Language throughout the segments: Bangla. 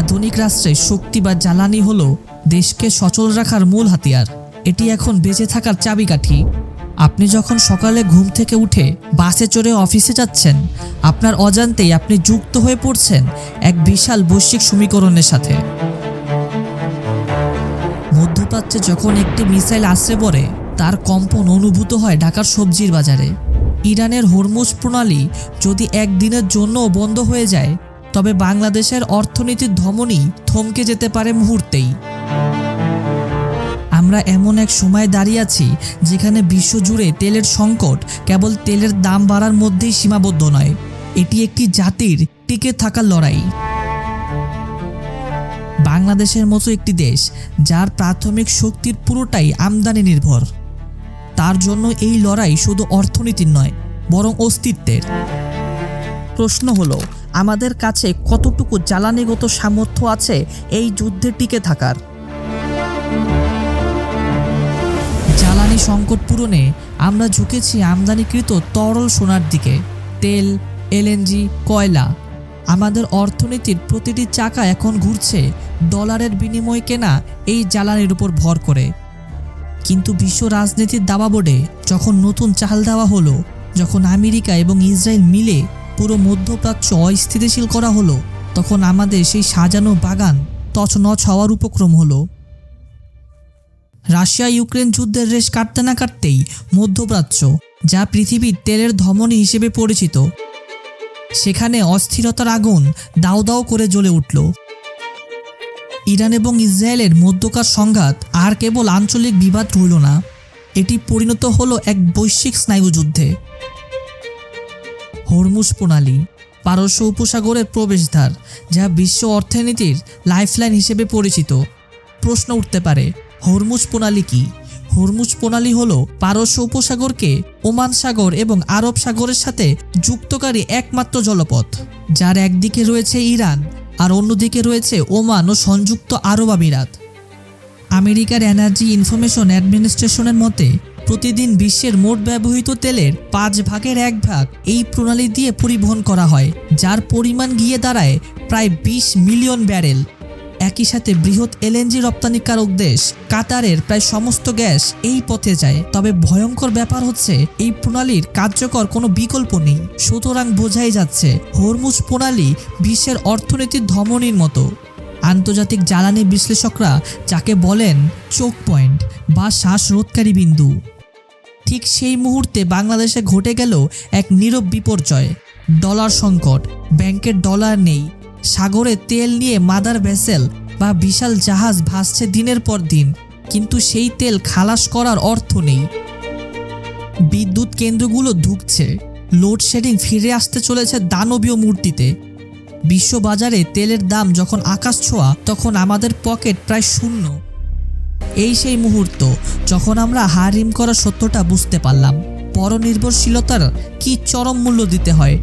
আধুনিক রাষ্ট্রে শক্তি বা জ্বালানি হলো দেশকে সচল রাখার মূল হাতিয়ার। এটি এখন বেঁচে থাকার চাবিকাঠি। আপনি যখন সকালে ঘুম থেকে উঠে বাসে চড়ে অফিসে যাচ্ছেন, আপনার অজান্তেই আপনি যুক্ত হয়ে পড়ছেন এক বিশাল বৈশ্বিক সমীকরণের সাথে। মধ্যপ্রাচ্যে যখন একটি মিসাইল আছড়ে পড়ে, তার কম্পন অনুভূত হয় ঢাকার সবজির বাজারে। ইরানের হরমুজ প্রণালী যদি একদিনের জন্যও বন্ধ হয়ে যায়, তবে বাংলাদেশের অর্থনীতির ধমনী থমকে যেতে পারে মুহূর্তেই। আমরা এমন এক সময় দাঁড়িয়ে আছি যেখানে বিশ্বজুড়ে তেলের সংকট কেবল তেলের দাম বাড়ার মধ্যেই সীমাবদ্ধ নয়, এটি একটি জাতির টিকে থাকার লড়াই। বাংলাদেশের মতো একটি দেশ যার প্রাথমিক শক্তির পুরোটাই আমদানি নির্ভর, তার জন্য এই লড়াই শুধু অর্থনীতির নয়, বরং অস্তিত্বের। প্রশ্ন হলো, আমাদের কাছে কতটুকু জ্বালানিগত সামর্থ্য আছে এই যুদ্ধে টিকে থাকার? জ্বালানি সংকট পূরণে আমরা ঝুঁকেছি আমদানিকৃত তরল সোনার দিকে। তেল, এলএনজি, কয়লা। আমাদের অর্থনীতির প্রতিটি চাকা এখন ঘুরছে ডলারের বিনিময়ে কেনা এই জ্বালানির উপর ভর করে। কিন্তু বিশ্ব রাজনীতির দাবাবোর্ডে যখন নতুন চাল দেওয়া হলো, যখন আমেরিকা এবং ইসরায়েল মিলে পুরো মধ্যপ্রাচ্য অস্থিতিশীল করা হলো, তখন আমাদের সেই সাজানো বাগান তছনছ হওয়ার উপক্রম হলো। রাশিয়া ইউক্রেন যুদ্ধের রেশ কাটতে না কাটতেই মধ্যপ্রাচ্য, যা পৃথিবীর তেলের ধমনী হিসেবে পরিচিত, সেখানে অস্থিরতার আগুন দাউ দাউ করে জ্বলে উঠল। ইরান এবং ইসরায়েলের মধ্যকার সংঘাত আর কেবল আঞ্চলিক বিবাদ রইল না, এটি পরিণত হলো এক বৈশ্বিক স্নায়ুযুদ্ধে। হরমুজ প্রণালী, পারস্য উপসাগরের প্রবেশদ্বার, যা বিশ্ব অর্থনীতির লাইফলাইন হিসেবে পরিচিত। প্রশ্ন উঠতে পারে, হরমুজ প্রণালী কি? হরমুজ প্রণালী হলো পারস্য উপসাগরকে ওমান সাগর এবং আরব সাগরের সাথে যুক্তকারী একমাত্র জলপথ, যার একদিকে রয়েছে ইরান আর অন্যদিকে রয়েছে ওমান ও সংযুক্ত আরব আমিরাত। আমেরিকার এনার্জি ইনফরমেশন অ্যাডমিনিস্ট্রেশনের মতে প্রতিদিন বিশ্বের মোট ব্যবহৃত তেলের 1/5 ভাগ এই প্রণালী দিয়ে পরিবহন করা হয়, যার পরিমাণ গিয়ে দাঁড়ায় প্রায় 20 মিলিয়ন ব্যারেল। একই সাথে বৃহৎ এলএনজি রপ্তানিকারক দেশ কাতারের প্রায় সমস্ত গ্যাস এই পথে যায়। তবে ভয়ঙ্কর ব্যাপার হচ্ছে, এই প্রণালীর কার্যকর কোনো বিকল্প নেই। সুতরাং বোঝাই যাচ্ছে, হরমুজ প্রণালী বিশ্বের অর্থনীতির ধমনীর মতো। আন্তর্জাতিক জ্বালানি বিশ্লেষকরা যাকে বলেন চোক পয়েন্ট বা শ্বাসরোধকারী বিন্দু, ঠিক সেই মুহূর্তে বাংলাদেশে ঘটে গেল এক নীরব বিপর্যয়। ডলার সংকট, ব্যাংকের ডলার নেই, সাগরে তেল নিয়ে মাদার ভেসেল বা বিশাল জাহাজ ভাসছে দিনের পর দিন, কিন্তু সেই তেল খালাস করার অর্থ নেই। বিদ্যুৎ কেন্দ্রগুলো ধুঁকছে, লোডশেডিং ফিরে আসতে চলেছে দানবীয় মূর্তিতে। বিশ্ববাজারে তেলের দাম যখন আকাশ ছোঁয়া, তখন আমাদের পকেট প্রায় শূন্য। এই সেই মুহূর্ত যখন আমরা হারিম করা সত্যটা বুঝতে পারলাম, পরনির্ভরশীলতার কি চরম মূল্য দিতে হয়।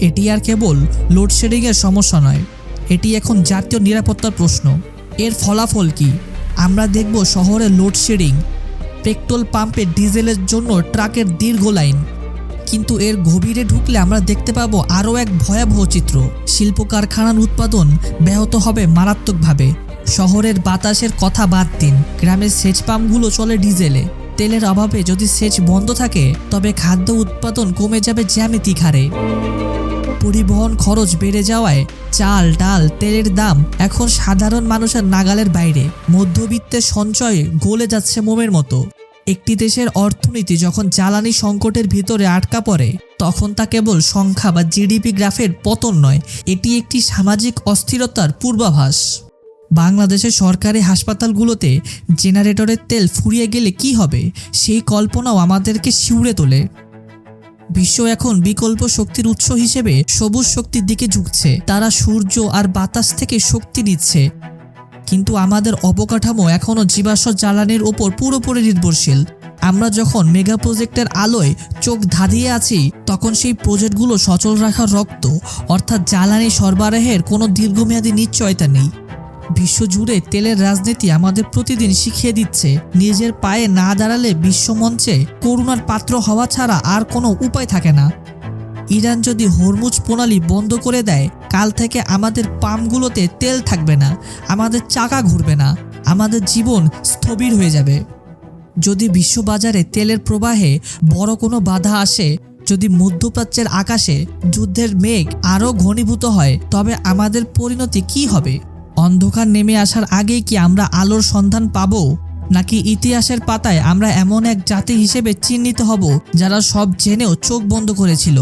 এটি আর কেবল লোডশেডিংয়ের সমস্যা নয়, এটি এখন জাতীয় নিরাপত্তার প্রশ্ন। এর ফলাফল কি? আমরা দেখব শহরে লোডশেডিং, পেট্রোল পাম্পে ডিজেলের জন্য ট্রাকের দীর্ঘ লাইন। কিন্তু এর গভীরে ঢুকলে আমরা দেখতে পাবো আরও এক ভয়াবহ চিত্র। শিল্প কারখানার উৎপাদন ব্যাহত হবে মারাত্মকভাবে। শহরের বাতাসের কথা বাদ দিন, গ্রামের সেচ পাম্পগুলো চলে ডিজেলে। তেলের অভাবে যদি সেচ বন্ধ থাকে, তবে খাদ্য উৎপাদন কমে যাবে জ্যামিতিক হারে। পরিবহন খরচ বেড়ে যাওয়ায় চাল, ডাল, তেলের দাম এখন সাধারণ মানুষের নাগালের বাইরে। মধ্যবিত্তের সঞ্চয় গলে যাচ্ছে মোমের মতো। একটি দেশের অর্থনীতি যখন জ্বালানি সংকটের ভিতরে আটকা পড়ে, তখন তা কেবল সংখ্যা বা জিডিপি গ্রাফের পতন নয়, এটি একটি সামাজিক অস্থিরতার পূর্বাভাস। বাংলাদেশের সরকারি হাসপাতালগুলোতে জেনারেটরের তেল ফুরিয়ে গেলে কি হবে, সেই কল্পনাও আমাদেরকে শিউরে তোলে। বিশ্ব এখন বিকল্প শক্তির উৎস হিসেবে সবুজ শক্তির দিকে ঝুঁকছে। তারা সূর্য আর বাতাস থেকে শক্তি নিচ্ছে, কিন্তু আমাদের অবকাঠামো এখনও জীবাশ্ম জ্বালানির ওপর পুরোপুরি নির্ভরশীল। আমরা যখন মেগা প্রজেক্টের আলোয় চোখ ধাঁধিয়ে আছি, তখন সেই প্রজেক্টগুলো সচল রাখার রক্ত, অর্থাৎ জ্বালানি সরবরাহের কোনো দীর্ঘমেয়াদী নিশ্চয়তা নেই। বিশ্বজুড়ে তেলের রাজনীতি আমাদের প্রতিদিন শিখিয়ে দিচ্ছে, নিজের পায়ে না দাঁড়ালে বিশ্বমঞ্চে করুণার পাত্র হওয়া ছাড়া আর কোনো উপায় থাকে না। ইরান যদি হরমুজ প্রণালী বন্ধ করে দেয়, কাল থেকে আমাদের পাম্পগুলোতে তেল থাকবে না, আমাদের চাকা ঘুরবে না, আমাদের জীবন স্থবির হয়ে যাবে। যদি বিশ্ববাজারে তেলের প্রবাহে বড় কোনো বাধা আসে, যদি মধ্যপ্রাচ্যের আকাশে যুদ্ধের মেঘ আরও ঘনীভূত হয়, তবে আমাদের পরিণতি কি হবে? অন্ধকার নেমে আসার আগেই কি আমরা আলোর সন্ধান পাব, নাকি ইতিহাসের পাতায় আমরা এমন এক জাতি হিসেবে চিহ্নিত হব যারা সব জেনেও চোখ বন্ধ করেছিল?